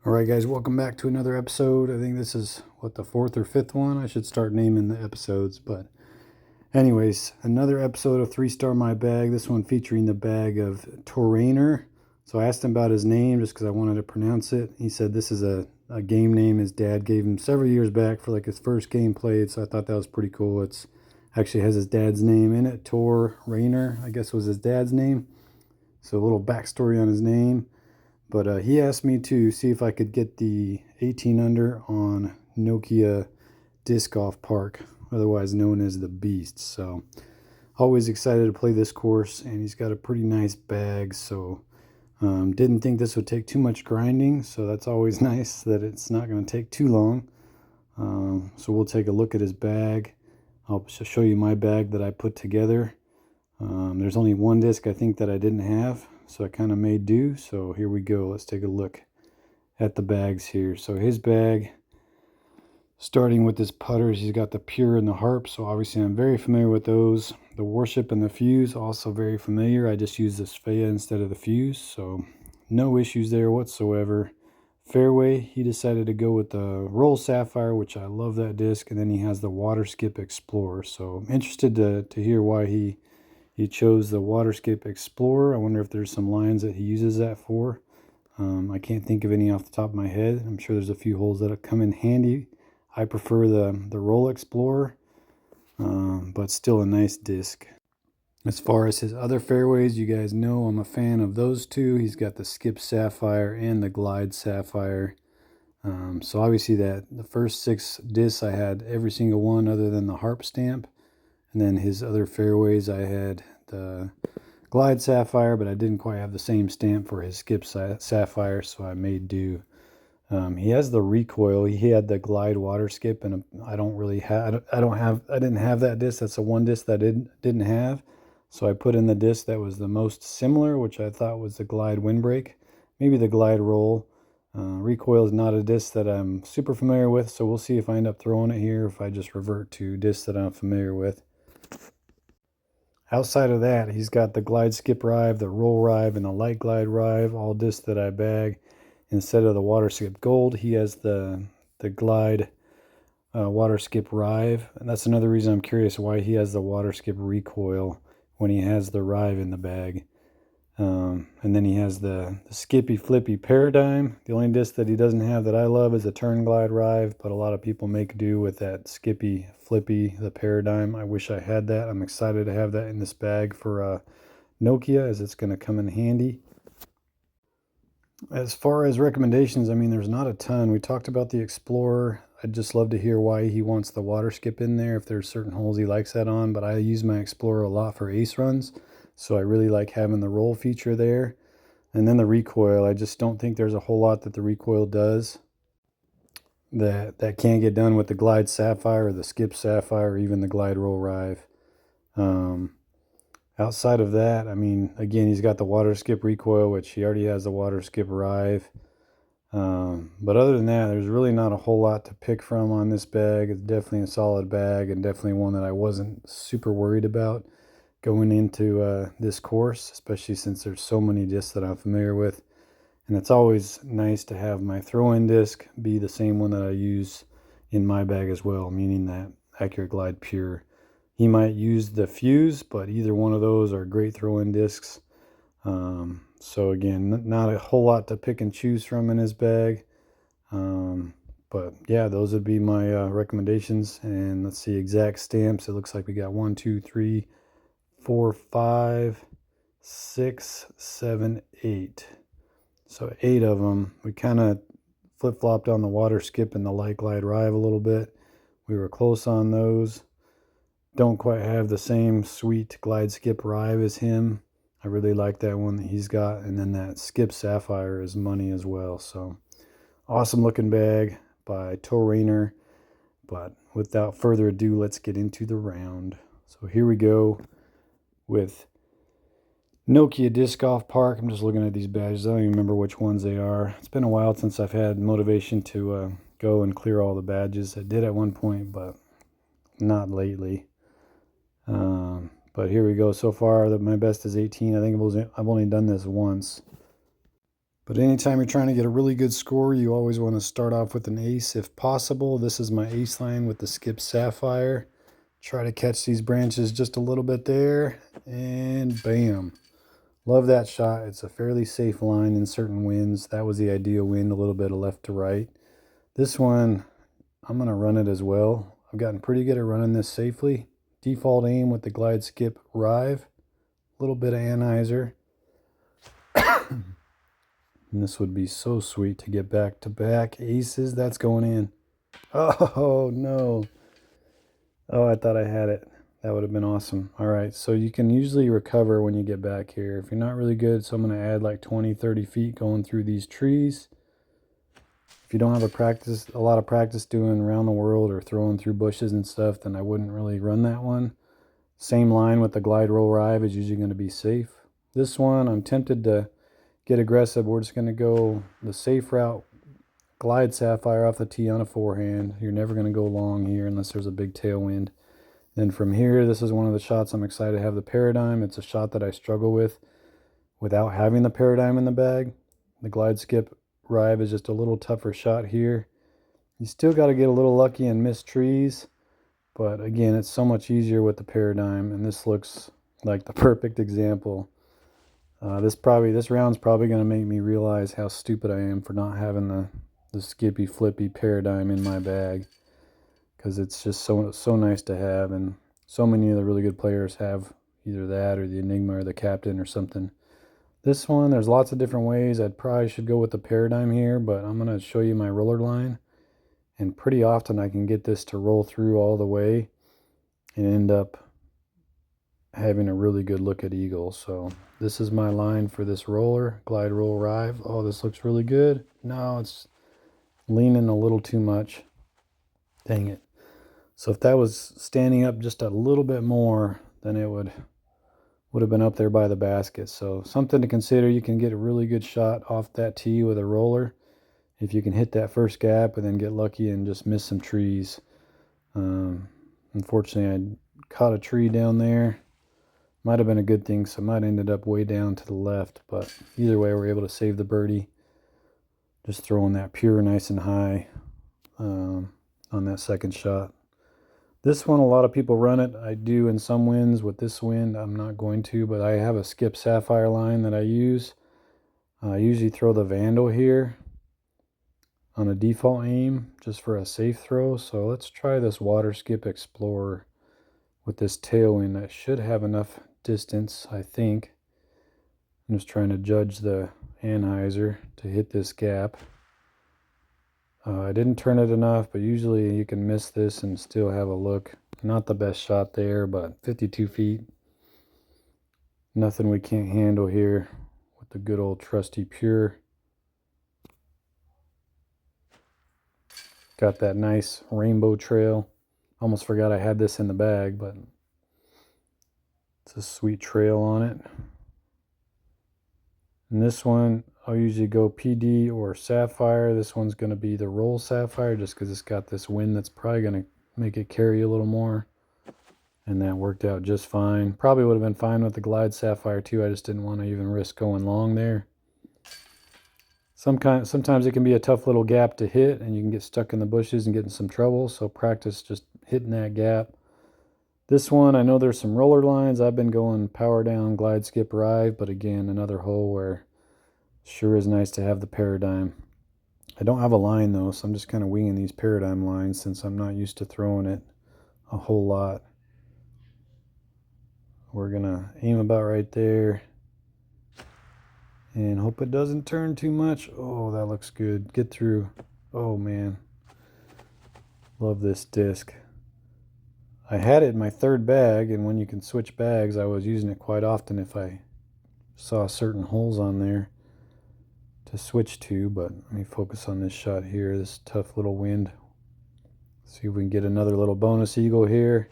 All right, guys, welcome back to another episode. I think this is the fourth or fifth one. I should start naming the episodes, but anyways, another episode of 3 Star My Bag. This one featuring the bag of Uutorrainer. So I asked him about his name just because I wanted to pronounce it. He said this is a game name his dad gave him several years back for like his first game played. So I thought that was pretty cool. It's actually has his dad's name in it. Uutorrainer, I guess, was his dad's name. So a little backstory on his name. But he asked me to see if I could get the 18 under on Nokia Disc Golf Park, otherwise known as the Beast. So always excited to play this course, and he's got a pretty nice bag. So didn't think this would take too much grinding, so that's always nice that it's not going to take too long. So we'll take a look at his bag. I'll show you my bag that I put together. There's only one disc I think that I didn't have, so I kind of made do. So here we go. Let's take a look at the bags here. So his bag, starting with his putters, he's got the Pure and the Harp. So obviously I'm very familiar with those. The Worship and the Fuse, also very familiar. I just use the Sphea instead of the Fuse, so no issues there whatsoever. Fairway, he decided to go with the Roll Sapphire, which I love that disc, and then he has the Water Skip Explorer. So I'm interested to hear why he chose the Waterscape Explorer. I wonder if there's some lines that he uses that for. I can't think of any off the top of my head. I'm sure there's a few holes that come in handy. I prefer the Roll Explorer, but still a nice disc. As far as his other fairways, you guys know I'm a fan of those two. He's got the Skip Sapphire and the Glide Sapphire. So obviously the first 6 discs I had every single one other than the Harp stamp. And then his other fairways, I had the Glide Sapphire, but I didn't quite have the same stamp for his Skip Sapphire, so I made do. He has the recoil. He had the Glide Water Skip, and I didn't have that disc. That's the one disc that I didn't have. So I put in the disc that was the most similar, which I thought was the Glide Windbreak, maybe the Glide Roll. Recoil is not a disc that I'm super familiar with, so we'll see if I end up throwing it here, if I just revert to discs that I'm familiar with. Outside of that, he's got the Glide Skip Rive, the Roll Rive, and the Light Glide Rive, all discs that I bag. Instead of the Water Skip Gold, he has the Glide Water Skip Rive. And that's another reason I'm curious why he has the Water Skip Recoil when he has the Rive in the bag. And then he has the Skippy Flippy Paradigm. The only disc that he doesn't have that I love is a Turn Glide Rive, but a lot of people make do with that Skippy Flippy, the Paradigm. I wish I had that. I'm excited to have that in this bag for Nokia, as it's going to come in handy. As far as recommendations, I mean, there's not a ton. We talked about the Explorer. I'd just love to hear why he wants the Water Skip in there, if there's certain holes he likes that on, but I use my Explorer a lot for ace runs. So I really like having the roll feature there. And then the recoil, I just don't think there's a whole lot that the recoil does that can't get done with the Glide Sapphire or the Skip Sapphire or even the Glide Roll Rive. Outside of that, I mean, again, he's got the Water Skip Recoil, which he already has the Water Skip Rive. But other than that, there's really not a whole lot to pick from on this bag. It's definitely a solid bag and definitely one that I wasn't super worried about going into this course, especially since there's so many discs that I'm familiar with. And it's always nice to have my throw-in disc be the same one that I use in my bag as well, meaning that Accurate Glide Pure. He might use the Fuse, but either one of those are great throw-in discs. So again, not a whole lot to pick and choose from in his bag. But yeah, those would be my recommendations. And let's see, exact stamps. It looks like we got 1, 2, 3, 4, 5, 6, 7, 8. So 8 of them. We kind of flip-flopped on the Water Skip and the Light Glide Rive a little bit. We were close on those. Don't quite have the same sweet Glide Skip Rive as him. I really like that one that he's got. And then that Skip Sapphire is money as well. So awesome looking bag by Uutorrainer. But without further ado, let's get into the round. So here we go with Nokia Disc Golf Park. I'm just looking at these badges. I don't even remember which ones they are. It's been a while since I've had motivation to go and clear all the badges. I did at one point, but not lately. But here we go. So far, my best is 18. I think I've only done this once. But anytime you're trying to get a really good score, you always want to start off with an ace if possible. This is my ace line with the skip sapphire. Try to catch these branches just a little bit there, and bam. Love that shot. It's a fairly safe line in certain winds. That was the ideal wind, a little bit of left to right. This one, I'm going to run it as well. I've gotten pretty good at running this safely. Default aim with the glide skip rive. A little bit of anhyzer. And this would be so sweet to get back-to-back aces. That's going in. Oh, no. Oh, I thought I had it. That would have been awesome. All right, so you can usually recover when you get back here. If you're not really good, so I'm going to add like 20, 30 feet going through these trees. If you don't have a lot of practice doing around the world or throwing through bushes and stuff, then I wouldn't really run that one. Same line with the glide roll rive is usually going to be safe. This one, I'm tempted to get aggressive. We're just going to go the safe route, glide sapphire off the tee on a forehand. You're never going to go long here unless there's a big tailwind. Then from here, this is one of the shots I'm excited to have the paradigm. It's a shot that I struggle with without having the paradigm in the bag. The glide skip rive is just a little tougher shot here. You still got to get a little lucky and miss trees, but again, it's so much easier with the paradigm, and this looks like the perfect example. This round's probably going to make me realize how stupid I am for not having the skippy flippy paradigm in my bag, because it's just so nice to have, and so many of the really good players have either that or the Enigma or the Captain or something. This one, there's lots of different ways. I probably should go with the paradigm here, but I'm going to show you my roller line, and pretty often I can get this to roll through all the way and end up having a really good look at eagle. So this is my line for this roller, glide roll rive. Oh, this looks really good. No, it's leaning a little too much. Dang it. So if that was standing up just a little bit more, then it would have been up there by the basket. So something to consider. You can get a really good shot off that tee with a roller if you can hit that first gap and then get lucky and just miss some trees. Unfortunately, I caught a tree down there. Might have been a good thing, so I might have ended up way down to the left, but either way, we're able to save the birdie. Just throwing that pure nice and high on that second shot. This one, a lot of people run it. I do in some winds. With this wind, I'm not going to, but I have a skip sapphire line that I use. I usually throw the Vandal here on a default aim just for a safe throw. So let's try this water skip Explorer with this tailwind. That should have enough distance, I think. I'm just trying to judge the anhyzer to hit this gap. I didn't turn it enough, but usually you can miss this and still have a look. Not the best shot there, but 52 feet. Nothing we can't handle here with the good old trusty pure. Got that nice rainbow trail. Almost forgot I had this in the bag, but it's a sweet trail on it. And this one, I'll usually go PD or Sapphire. This one's going to be the Roll Sapphire just because it's got this wind that's probably going to make it carry a little more. And that worked out just fine. Probably would have been fine with the Glide Sapphire too. I just didn't want to even risk going long there. Sometimes it can be a tough little gap to hit, and you can get stuck in the bushes and get in some trouble. So practice just hitting that gap. This one, I know there's some roller lines. I've been going power down, glide, skip, rive, but again, another hole where it sure is nice to have the paradigm. I don't have a line though, so I'm just kind of winging these paradigm lines since I'm not used to throwing it a whole lot. We're gonna aim about right there and hope it doesn't turn too much. Oh, that looks good. Get through. Oh man, love this disc. I had it in my third bag, and when you can switch bags, I was using it quite often if I saw certain holes on there to switch to. But let me focus on this shot here, this tough little wind. See if we can get another little bonus eagle here.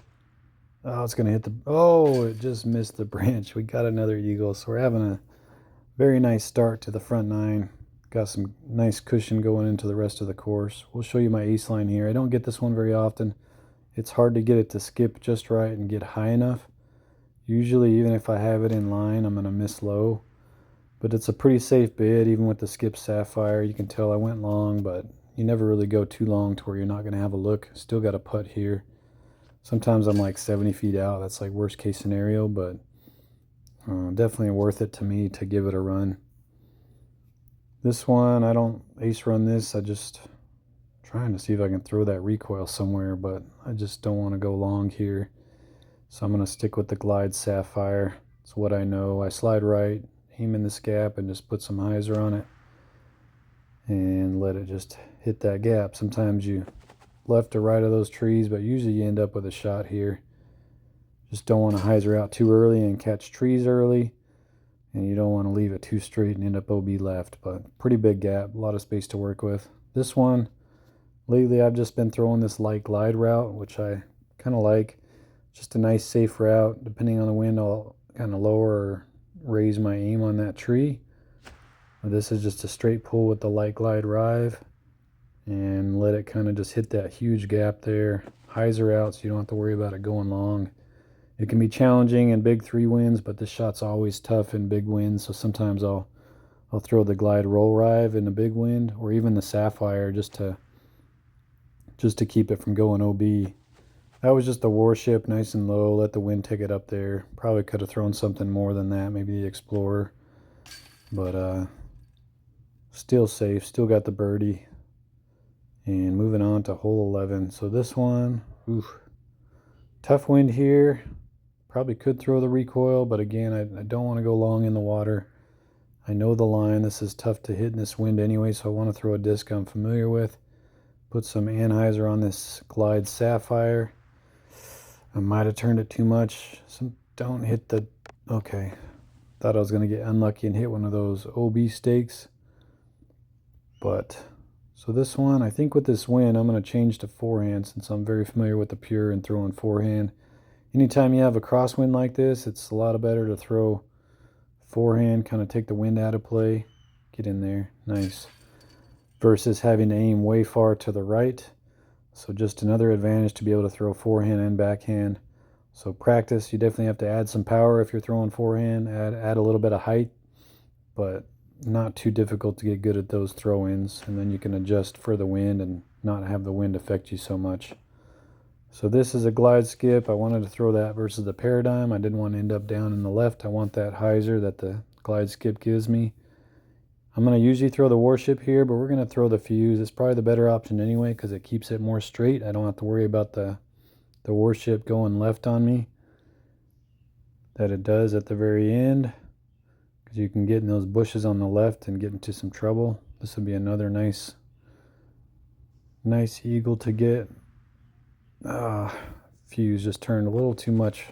Oh, it's gonna hit the, oh, it just missed the branch. We got another eagle, so we're having a very nice start to the front nine. Got some nice cushion going into the rest of the course. We'll show you my ace line here. I don't get this one very often. It's hard to get it to skip just right and get high enough. Usually, even if I have it in line, I'm going to miss low. But it's a pretty safe bid, even with the skip sapphire. You can tell I went long, but you never really go too long to where you're not going to have a look. Still got a putt here. Sometimes I'm like 70 feet out. That's like worst case scenario, but definitely worth it to me to give it a run. This one, I don't ace run this. I just trying to see if I can throw that recoil somewhere, but I just don't want to go long here. So I'm going to stick with the glide sapphire. It's what I know. I slide right, aim in this gap, and just put some hyzer on it and let it just hit that gap. Sometimes you left or right of those trees, but usually you end up with a shot here. Just don't want to hyzer out too early and catch trees early, and you don't want to leave it too straight and end up OB left. But pretty big gap, a lot of space to work with. This one, lately I've just been throwing this light glide route, which I kind of like. Just a nice safe route. Depending on the wind, I'll kind of lower or raise my aim on that tree. This is just a straight pull with the light glide rive and let it kind of just hit that huge gap there. Hyzer out so you don't have to worry about it going long. It can be challenging in big 3 winds, but this shot's always tough in big winds, so sometimes I'll throw the glide roll rive in a big wind, or even the sapphire just to keep it from going OB. That was just the warship, nice and low, let the wind take it up there. Probably could have thrown something more than that, maybe the Explorer. But still safe, still got the birdie. And moving on to hole 11. So this one, tough wind here. Probably could throw the recoil, but again, I don't want to go long in the water. I know the line. This is tough to hit in this wind anyway, so I want to throw a disc I'm familiar with. Put some anhyzer on this glide sapphire. I might have turned it too much. Don't hit the... Okay. Thought I was going to get unlucky and hit one of those OB stakes. But... So this one, I think with this wind, I'm going to change to forehand since I'm very familiar with the pure and throwing forehand. Anytime you have a crosswind like this, it's a lot better to throw forehand, kind of take the wind out of play. Get in there. Nice. Versus having to aim way far to the right. So just another advantage to be able to throw forehand and backhand. So practice, you definitely have to add some power if you're throwing forehand. Add a little bit of height, but not too difficult to get good at those throw-ins, and then you can adjust for the wind and not have the wind affect you so much. So this is a glide skip. I wanted to throw that versus the paradigm. I didn't want to end up down in the left. I want that hyzer that the glide skip gives me. I'm going to usually throw the warship here, but we're going to throw the fuse. It's probably the better option anyway because it keeps it more straight. I don't have to worry about the warship going left on me that it does at the very end, because you can get in those bushes on the left and get into some trouble. This would be another nice eagle to get. Fuse just turned a little too much,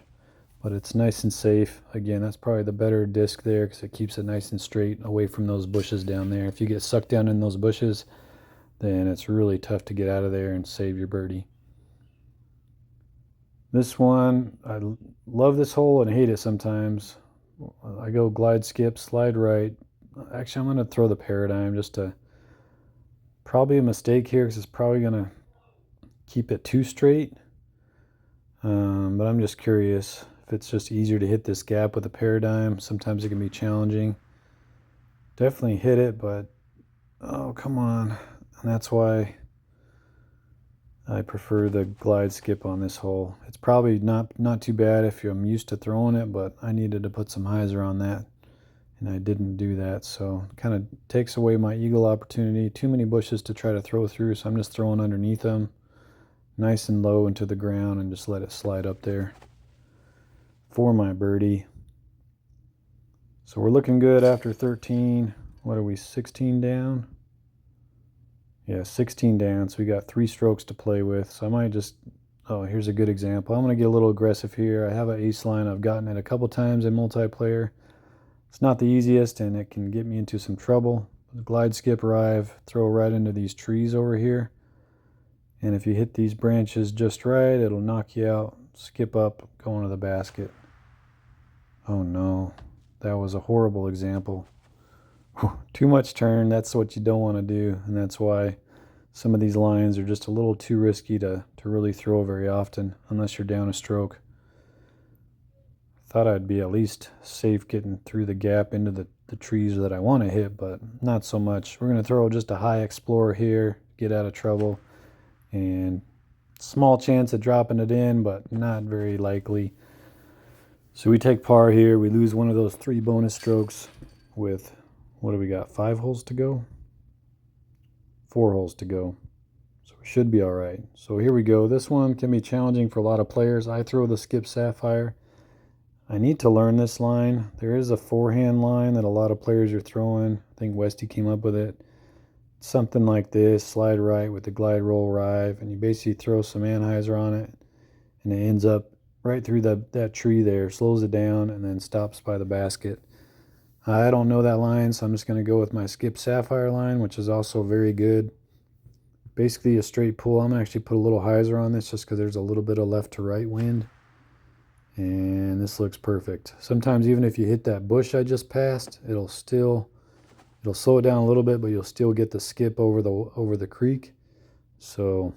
but it's nice and safe. Again, that's probably the better disc there because it keeps it nice and straight away from those bushes down there. If you get sucked down in those bushes, then it's really tough to get out of there and save your birdie. This one, I love this hole and hate it sometimes. I go glide skip, slide right. Actually, I'm going to throw the paradigm just to... Probably a mistake here because it's probably going to keep it too straight. But I'm just curious if it's just easier to hit this gap with a paradigm. Sometimes it can be challenging. Definitely hit it, but... Oh, come on. And that's why I prefer the glide skip on this hole. It's probably not too bad if I'm used to throwing it, but I needed to put some hyzer on that, and I didn't do that. So it kind of takes away my eagle opportunity. Too many bushes to try to throw through, so I'm just throwing underneath them, nice and low into the ground, and just let it slide up there for my birdie. So we're looking good after 13. What are we, 16 down? Yeah, 16 down, so we got 3 strokes to play with. So I might just, here's a good example. I'm going to get a little aggressive here. I have an ace line. I've gotten it a couple times in multiplayer. It's not the easiest, and it can get me into some trouble. Glide skip rive, throw right into these trees over here. And if you hit these branches just right, it'll knock you out. Skip up, go into the basket. Oh no, that was a horrible example. Too much turn, that's what you don't want to do, and that's why some of these lines are just a little too risky to really throw very often, unless you're down a stroke. Thought I'd be at least safe getting through the gap into the trees that I want to hit, but not so much. We're going to throw just a high explorer here, get out of trouble, and small chance of dropping it in, but not very likely. So we take par here. We lose one of those 3 bonus strokes with, what do we got, 5 holes to go? 4 holes to go. So we should be all right. So here we go. This one can be challenging for a lot of players. I throw the skip sapphire. I need to learn this line. There is a forehand line that a lot of players are throwing. I think Westy came up with it. It's something like this, slide right with the glide roll rive, and you basically throw some anhyzer on it, and it ends up right through that tree there, slows it down, and then stops by the basket. I don't know that line, so I'm just going to go with my skip sapphire line, which is also very good. Basically a straight pull. I'm going to actually put a little hyzer on this just because there's a little bit of left to right wind. And this looks perfect. Sometimes even if you hit that bush I just passed, it'll slow it down a little bit, but you'll still get the skip over the creek. So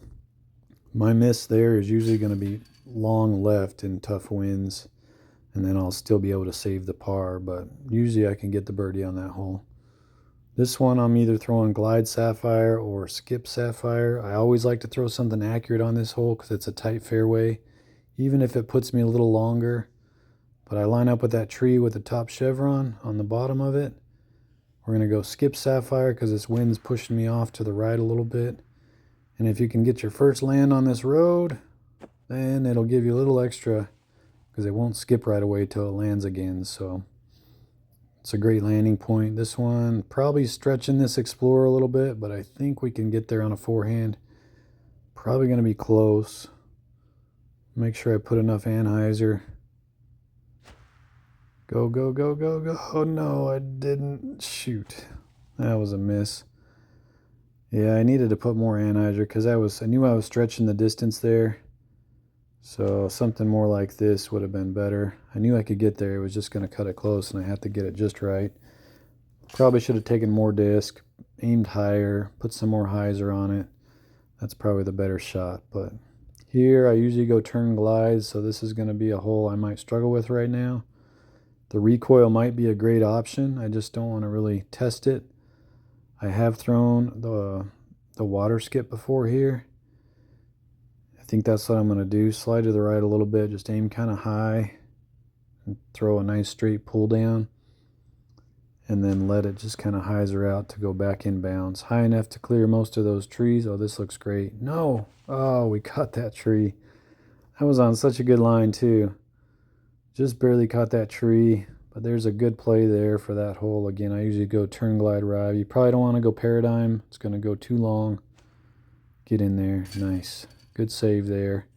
my miss there is usually going to be long left in tough winds, and then I'll still be able to save the par, but usually I can get the birdie on that hole. This one I'm either throwing glide sapphire or skip sapphire. I always like to throw something accurate on this hole because it's a tight fairway, even if it puts me a little longer. But I line up with that tree with the top chevron on the bottom of it. We're going to go skip sapphire because this wind's pushing me off to the right a little bit. And if you can get your first land on this road, then it'll give you a little extra because it won't skip right away till it lands again. So it's a great landing point. This one, probably stretching this Explorer a little bit, but I think we can get there on a forehand. Probably going to be close. Make sure I put enough anhyzer. Go, go, go, go, go. Oh no, I didn't. Shoot. That was a miss. Yeah, I needed to put more anhyzer because I knew I was stretching the distance there. So something more like this would have been better. I knew I could get there. It was just going to cut it close, and I had to get it just right. Probably should have taken more disc, aimed higher, put some more hyzer on it. That's probably the better shot. But here I usually go turn glides, so this is going to be a hole I might struggle with right now. The recoil might be a great option. I just don't want to really test it. I have thrown the water skip before here. I think that's what I'm going to do. Slide to the right a little bit, just aim kind of high and throw a nice straight pull down, and then let it just kind of hyzer out to go back in bounds. High enough to clear most of those trees. Oh, this looks great. No! Oh, we caught that tree. That was on such a good line too. Just barely caught that tree, but there's a good play there for that hole. Again, I usually go turn, glide, rive. You probably don't want to go paradigm. It's going to go too long. Get in there. Nice. Good save there.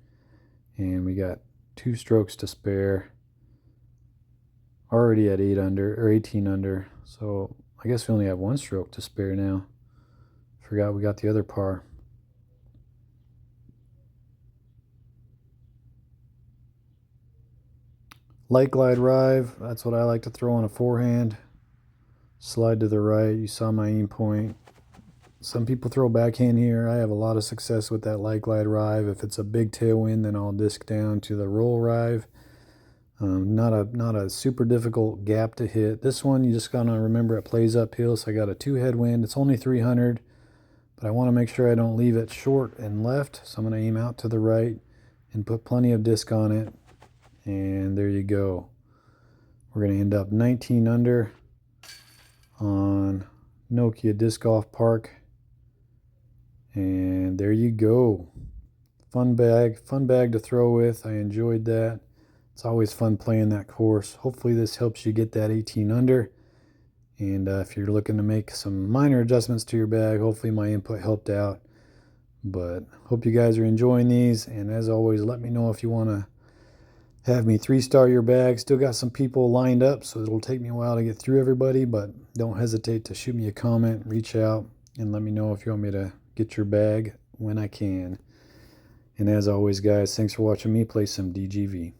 And we got 2 strokes to spare. Already at 8 under, or 18 under. So I guess we only have 1 stroke to spare now. Forgot we got the other par. Light glide rive, that's what I like to throw on a forehand. Slide to the right, you saw my aim point. Some people throw backhand here. I have a lot of success with that light glide rive. If it's a big tailwind, then I'll disc down to the roll rive. Not a super difficult gap to hit. This one, you just gotta remember it plays uphill, so I got a 2 headwind. It's only 300, but I want to make sure I don't leave it short and left, so I'm going to aim out to the right and put plenty of disc on it. And there you go. We're going to end up 19 under on Nokia Disc Golf Park. And there you go. Fun bag to throw with. I enjoyed that. It's always fun playing that course. Hopefully this helps you get that 18 under. And if you're looking to make some minor adjustments to your bag, hopefully my input helped out. But hope you guys are enjoying these. And as always, let me know if you want to have me 3-star your bag. Still got some people lined up, so it'll take me a while to get through everybody, but don't hesitate to shoot me a comment, reach out, and let me know if you want me to get your bag when I can. And as always, guys, thanks for watching me play some DGV.